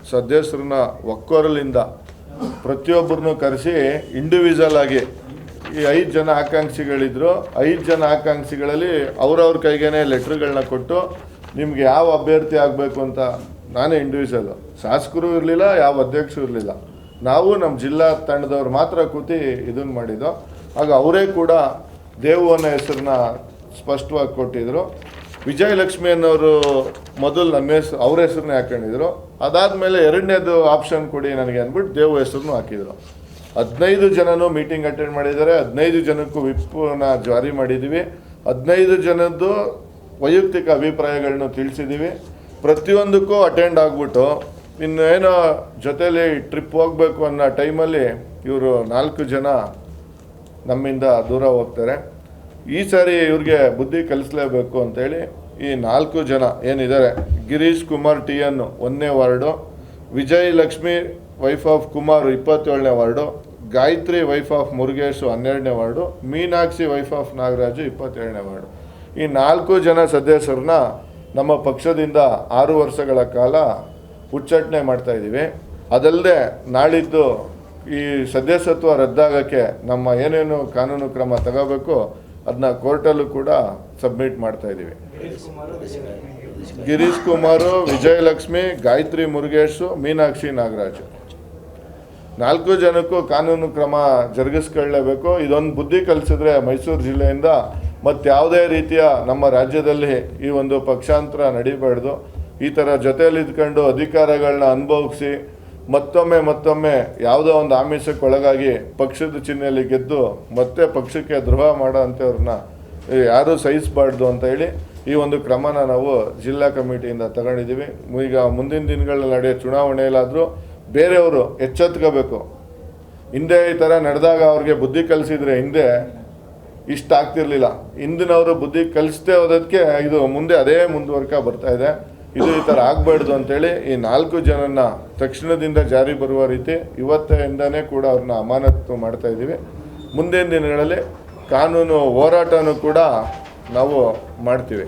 ಸದಸ್ಯರನ್ನ ಒಕ್ಕೊರಲಿಂದ ಪ್ರತಿಯೊಬ್ಬರನ್ನು ಕರೆಸಿ ಇಂಡಿವಿಜುವಲ್ ಆಗಿ ಈ 5 ಜನ ಆಕಾಂಕ್ಷಿಗಳಿದ್ರು 5 ಜನ ಆಕಾಂಕ್ಷಿಗಳಲ್ಲಿ ಅವ್ರವ್ರ ಕೈಗೇನೆ ಲೆಟ್ರ್ಗಳನ್ನ ಕೊಟ್ಟು ನಿಮ್ಗೆ ಯಾವ ಅಭ್ಯರ್ಥಿ ಆಗಬೇಕು ಅಂತ ನಾನೇ ಇಂಡಿವಿಜುವಲ್, ಶಾಸಕರು ಇರಲಿಲ್ಲ, ಯಾವ ಅಧ್ಯಕ್ಷರು ಇರಲಿಲ್ಲ, ನಾವು ನಮ್ಮ ಜಿಲ್ಲಾ ತಂಡದವ್ರು ಮಾತ್ರ ಕೂತಿ ಇದನ್ನು ಮಾಡಿದ್ದು. ಆಗ ಅವರೇ ಕೂಡ ದೇವು ಅನ್ನೋ ಹೆಸರನ್ನ ಸ್ಪಷ್ಟವಾಗಿ ಕೊಟ್ಟಿದ್ರು. ವಿಜಯಲಕ್ಷ್ಮಿ ಅನ್ನೋರು ಮೊದಲು ನನ್ನ ಹೆಸರು ಅವ್ರ ಹೆಸರನ್ನೇ ಹಾಕೊಂಡಿದ್ರು. ಅದಾದಮೇಲೆ ಎರಡನೇದು ಆಪ್ಷನ್ ಕೊಡಿ ನನಗೆ ಅಂದ್ಬಿಟ್ಟು ದೇವು ಹೆಸರನ್ನು ಹಾಕಿದರು. 15 ಜನನೂ ಮೀಟಿಂಗ್ ಅಟೆಂಡ್ ಮಾಡಿದ್ದಾರೆ. 15 ಜನಕ್ಕೂ ವಿಪ್ಪನ್ನ ಜಾರಿ ಮಾಡಿದ್ದೀವಿ. 15 ಜನದ್ದು ವೈಯಕ್ತಿಕ ಅಭಿಪ್ರಾಯಗಳನ್ನ ತಿಳಿಸಿದ್ದೀವಿ. ಪ್ರತಿಯೊಂದಕ್ಕೂ ಅಟೆಂಡ್ ಆಗಿಬಿಟ್ಟು ಇನ್ನೇನೋ ಜೊತೆಲಿ ಟ್ರಿಪ್ ಹೋಗಬೇಕು ಅನ್ನೋ ಟೈಮಲ್ಲಿ ಇವರು 4 ಜನ ನಮ್ಮಿಂದ ದೂರ ಹೋಗ್ತಾರೆ. ಈ ಸಾರಿ ಇವ್ರಿಗೆ ಬುದ್ಧಿ ಕಲಿಸಲೇಬೇಕು ಅಂತೇಳಿ ಈ 4 ಜನ ಏನಿದ್ದಾರೆ, ಗಿರೀಶ್ ಕುಮಾರ್ TN 1ನೇ ward, Vijay Lakshmi wife of Kumar 27ನೇ ward, Gayathri wife of Murugesh 12ನೇ ward, Meenakshi wife of Nagaraju 27ನೇ ವಾರ್ಡು. ಈ 4 ಜನ ಸದಸ್ಯರನ್ನ ನಮ್ಮ ಪಕ್ಷದಿಂದ 6 ವರ್ಷಗಳ ಕಾಲ ಉಚ್ಚಾಟನೆ ಮಾಡ್ತಾಯಿದ್ದೀವಿ. ಅದಲ್ಲದೆ ನಾಳಿದ್ದು ಈ ಸದಸ್ಯತ್ವ ರದ್ದಾಗೋಕ್ಕೆ ನಮ್ಮ ಏನೇನು ಕಾನೂನು ಕ್ರಮ ತಗೋಬೇಕು ಅದನ್ನ ಕೋರ್ಟಲ್ಲೂ ಕೂಡ ಸಬ್ಮಿಟ್ ಮಾಡ್ತಾಯಿದ್ದೀವಿ. ಗಿರೀಶ್ ಕುಮಾರು, ವಿಜಯಲಕ್ಷ್ಮಿ, ಗಾಯತ್ರಿ ಮುರುಗೇಶು, ಮೀನಾಕ್ಷಿ ನಾಗರಾಜು 4 ಜನಕ್ಕೂ ಕಾನೂನು ಕ್ರಮ ಜರುಗಿಸ್ಕೊಳ್ಳೇಬೇಕು. ಇದೊಂದು ಬುದ್ಧಿ ಕಲಿಸಿದ್ರೆ ಮೈಸೂರು ಜಿಲ್ಲೆಯಿಂದ ಮತ್ತಾವುದೇ ರೀತಿಯ ನಮ್ಮ ರಾಜ್ಯದಲ್ಲಿ ಈ ಒಂದು ಪಕ್ಷಾಂತರ ನಡಿಬಾರ್ದು. ಈ ಥರ ಜೊತೆಯಲ್ಲಿ ಇದ್ಕೊಂಡು ಅಧಿಕಾರಗಳನ್ನ ಅನುಭವಿಸಿ ಮತ್ತೊಮ್ಮೆ ಯಾವುದೋ ಒಂದು ಆಮಿಷಕ್ಕೊಳಗಾಗಿ ಪಕ್ಷದ ಚಿಹ್ನೆಯಲ್ಲಿ ಗೆದ್ದು ಮತ್ತೆ ಪಕ್ಷಕ್ಕೆ ದ್ರೋಹ ಮಾಡೋ ಅಂಥವ್ರನ್ನ ಯಾರೂ ಸಹಿಸಬಾರ್ದು ಅಂತ ಹೇಳಿ ಈ ಒಂದು ಕ್ರಮನ ನಾವು ಜಿಲ್ಲಾ ಕಮಿಟಿಯಿಂದ ತಗೊಂಡಿದ್ದೀವಿ. ಈಗ ಮುಂದಿನ ದಿನಗಳಲ್ಲಿ ನಡೆಯೋ ಚುನಾವಣೆಯಲ್ಲಾದರೂ ಬೇರೆಯವರು ಎಚ್ಚೆತ್ಕೋಬೇಕು. ಹಿಂದೆ ಈ ಥರ ನಡೆದಾಗ ಅವ್ರಿಗೆ ಬುದ್ಧಿ ಕಲಿಸಿದ್ರೆ ಹಿಂದೆ ಇಷ್ಟ ಆಗ್ತಿರ್ಲಿಲ್ಲ. ಹಿಂದಿನವರು ಬುದ್ಧಿ ಕಲಿಸದೆ ಹೋದಕ್ಕೆ ಇದು ಮುಂದೆ ಅದೇ ಮುಂದುವರ್ಕ ಬರ್ತಾ ಇದೆ. ಇದು ಈ ಥರ ಆಗಬಾರ್ದು ಅಂತೇಳಿ ಈ 4 ಜನನ್ನ ತಕ್ಷಣದಿಂದ ಜಾರಿ ಬರುವ ರೀತಿ ಇವತ್ತಿಂದನೇ ಕೂಡ ಅವ್ರನ್ನ ಅಮಾನತು ಮಾಡ್ತಾ ಇದ್ದೀವಿ. ಮುಂದಿನ ದಿನಗಳಲ್ಲಿ ಕಾನೂನು ಹೋರಾಟನೂ ಕೂಡ ನಾವು ಮಾಡ್ತೀವಿ.